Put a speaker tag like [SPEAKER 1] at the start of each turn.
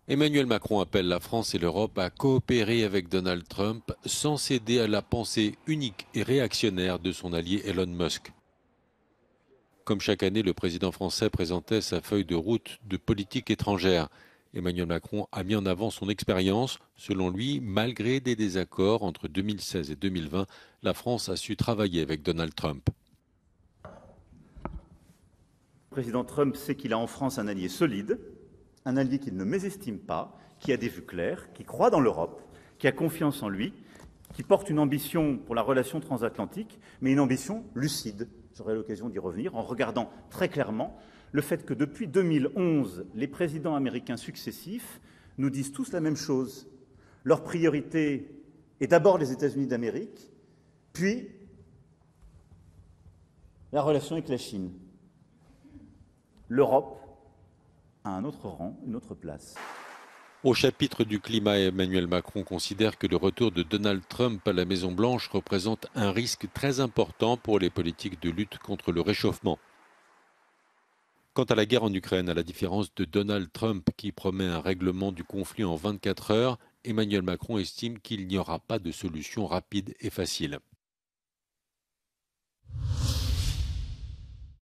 [SPEAKER 1] Emmanuel Macron appelle la France et l'Europe à coopérer avec Donald Trump sans céder à la pensée unique et réactionnaire de son allié Elon Musk. Comme chaque année, le président français présentait sa feuille de route de politique étrangère. Emmanuel Macron a mis en avant son expérience. Selon lui, malgré des désaccords entre 2016 et 2020, la France a su travailler avec Donald Trump.
[SPEAKER 2] Le président Trump sait qu'il a en France un allié solide, un allié qu'il ne mésestime pas, qui a des vues claires, qui croit dans l'Europe, qui a confiance en lui, qui porte une ambition pour la relation transatlantique, mais une ambition lucide. J'aurai l'occasion d'y revenir en regardant très clairement le fait que depuis 2011, les présidents américains successifs nous disent tous la même chose. Leur priorité est d'abord les États-Unis d'Amérique, puis la relation avec la Chine. L'Europe a un autre rang, une autre place.
[SPEAKER 1] Au chapitre du climat, Emmanuel Macron considère que le retour de Donald Trump à la Maison-Blanche représente un risque très important pour les politiques de lutte contre le réchauffement. Quant à la guerre en Ukraine, à la différence de Donald Trump qui promet un règlement du conflit en 24 heures, Emmanuel Macron estime qu'il n'y aura pas de solution rapide et facile.